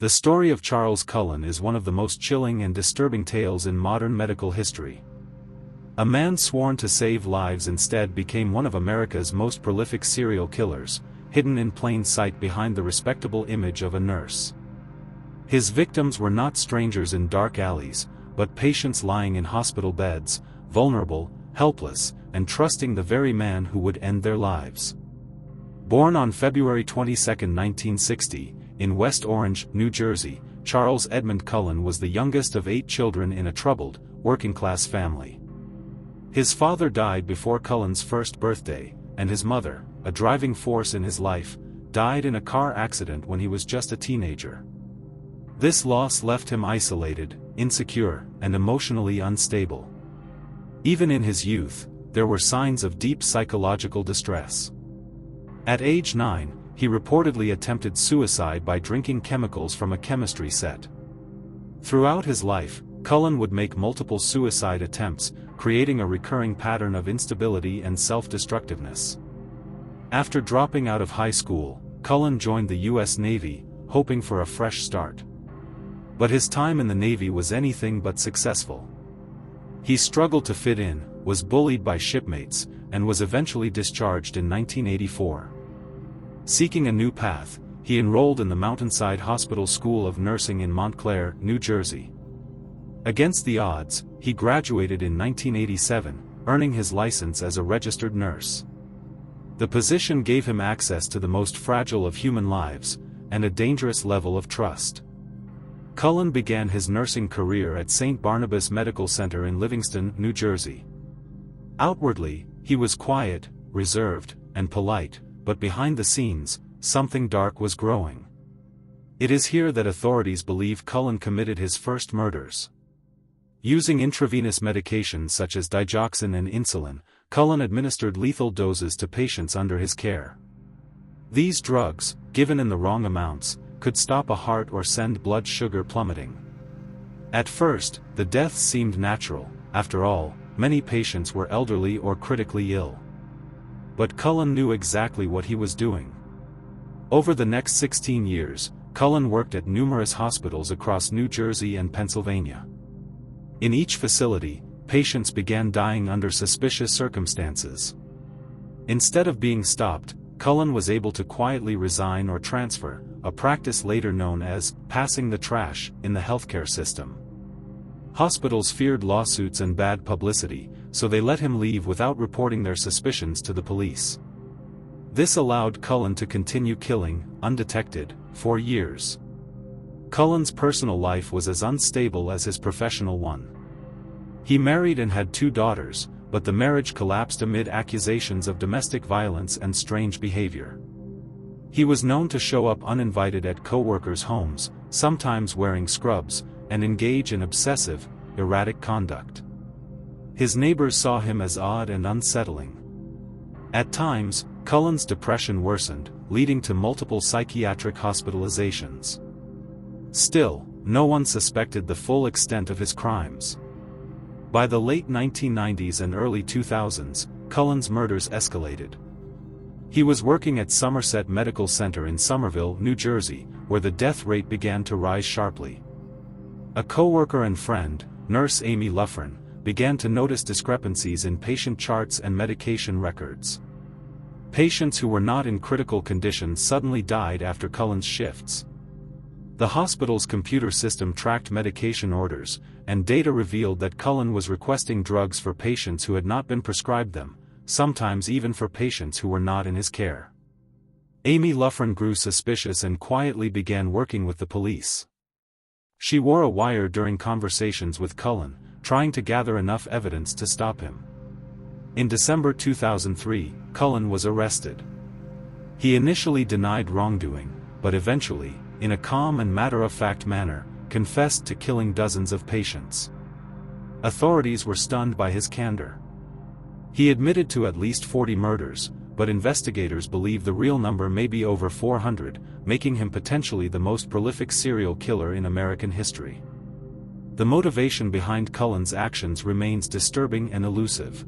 The story of Charles Cullen is one of the most chilling and disturbing tales in modern medical history. A man sworn to save lives instead became one of America's most prolific serial killers, hidden in plain sight behind the respectable image of a nurse. His victims were not strangers in dark alleys, but patients lying in hospital beds, vulnerable, helpless, and trusting the very man who would end their lives. Born on February 22, 1960, in West Orange, New Jersey, Charles Edmund Cullen was the youngest of 8 children in a troubled, working-class family. His father died before Cullen's first birthday, and his mother, a driving force in his life, died in a car accident when he was just a teenager. This loss left him isolated, insecure, and emotionally unstable. Even in his youth, there were signs of deep psychological distress. At age 9, he reportedly attempted suicide by drinking chemicals from a chemistry set. Throughout his life, Cullen would make multiple suicide attempts, creating a recurring pattern of instability and self-destructiveness. After dropping out of high school, Cullen joined the U.S. Navy, hoping for a fresh start. But his time in the Navy was anything but successful. He struggled to fit in, was bullied by shipmates, and was eventually discharged in 1984. Seeking a new path, he enrolled in the Mountainside Hospital School of Nursing in Montclair, New Jersey. Against the odds, he graduated in 1987, earning his license as a registered nurse. The position gave him access to the most fragile of human lives, and a dangerous level of trust. Cullen began his nursing career at St. Barnabas Medical Center in Livingston, New Jersey. Outwardly, he was quiet, reserved, and polite, but behind the scenes, something dark was growing. It is here that authorities believe Cullen committed his first murders. Using intravenous medications such as digoxin and insulin, Cullen administered lethal doses to patients under his care. These drugs, given in the wrong amounts, could stop a heart or send blood sugar plummeting. At first, the deaths seemed natural. After all, many patients were elderly or critically ill. But Cullen knew exactly what he was doing. Over the next 16 years, Cullen worked at numerous hospitals across New Jersey and Pennsylvania. In each facility, patients began dying under suspicious circumstances. Instead of being stopped, Cullen was able to quietly resign or transfer, a practice later known as passing the trash in the healthcare system. Hospitals feared lawsuits and bad publicity, so they let him leave without reporting their suspicions to the police. This allowed Cullen to continue killing, undetected, for years. Cullen's personal life was as unstable as his professional one. He married and had 2 daughters, but the marriage collapsed amid accusations of domestic violence and strange behavior. He was known to show up uninvited at co-workers' homes, sometimes wearing scrubs, and engage in obsessive, erratic conduct. His neighbors saw him as odd and unsettling. At times, Cullen's depression worsened, leading to multiple psychiatric hospitalizations. Still, no one suspected the full extent of his crimes. By the late 1990s and early 2000s, Cullen's murders escalated. He was working at Somerset Medical Center in Somerville, New Jersey, where the death rate began to rise sharply. A co-worker and friend, nurse Amy Loughren, began to notice discrepancies in patient charts and medication records. Patients who were not in critical condition suddenly died after Cullen's shifts. The hospital's computer system tracked medication orders, and data revealed that Cullen was requesting drugs for patients who had not been prescribed them, sometimes even for patients who were not in his care. Amy Loughren grew suspicious and quietly began working with the police. She wore a wire during conversations with Cullen, trying to gather enough evidence to stop him. In December 2003, Cullen was arrested. He initially denied wrongdoing, but eventually, in a calm and matter-of-fact manner, confessed to killing dozens of patients. Authorities were stunned by his candor. He admitted to at least 40 murders, but investigators believe the real number may be over 400, making him potentially the most prolific serial killer in American history. The motivation behind Cullen's actions remains disturbing and elusive.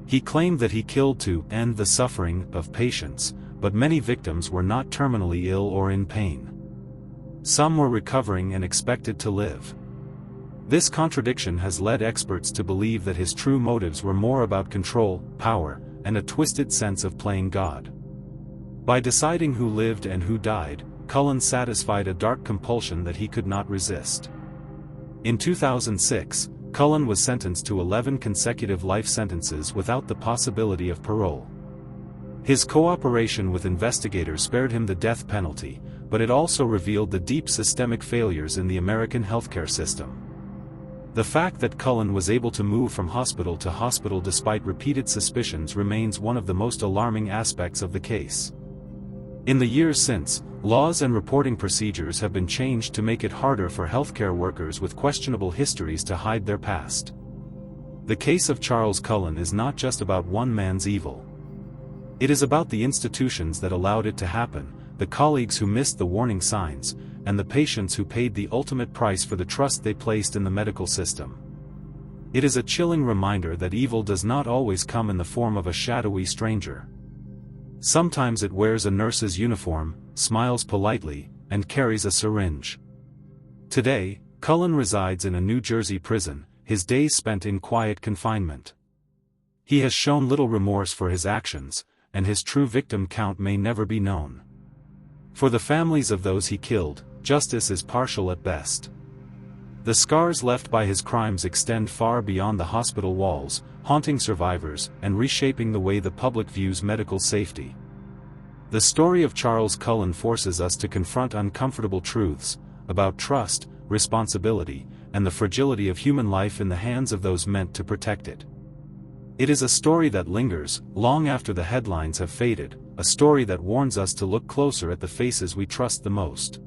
He claimed that he killed to end the suffering of patients, but many victims were not terminally ill or in pain. Some were recovering and expected to live. This contradiction has led experts to believe that his true motives were more about control, power, and a twisted sense of playing God. By deciding who lived and who died, Cullen satisfied a dark compulsion that he could not resist. In 2006, Cullen was sentenced to 11 consecutive life sentences without the possibility of parole. His cooperation with investigators spared him the death penalty, but it also revealed the deep systemic failures in the American healthcare system. The fact that Cullen was able to move from hospital to hospital despite repeated suspicions remains one of the most alarming aspects of the case. In the years since, laws and reporting procedures have been changed to make it harder for healthcare workers with questionable histories to hide their past. The case of Charles Cullen is not just about one man's evil. It is about the institutions that allowed it to happen, the colleagues who missed the warning signs, and the patients who paid the ultimate price for the trust they placed in the medical system. It is a chilling reminder that evil does not always come in the form of a shadowy stranger. Sometimes it wears a nurse's uniform, smiles politely, and carries a syringe. Today, Cullen resides in a New Jersey prison, his days spent in quiet confinement. He has shown little remorse for his actions, and his true victim count may never be known. For the families of those he killed, justice is partial at best. The scars left by his crimes extend far beyond the hospital walls, haunting survivors and reshaping the way the public views medical safety. The story of Charles Cullen forces us to confront uncomfortable truths about trust, responsibility, and the fragility of human life in the hands of those meant to protect it. It is a story that lingers, long after the headlines have faded, a story that warns us to look closer at the faces we trust the most.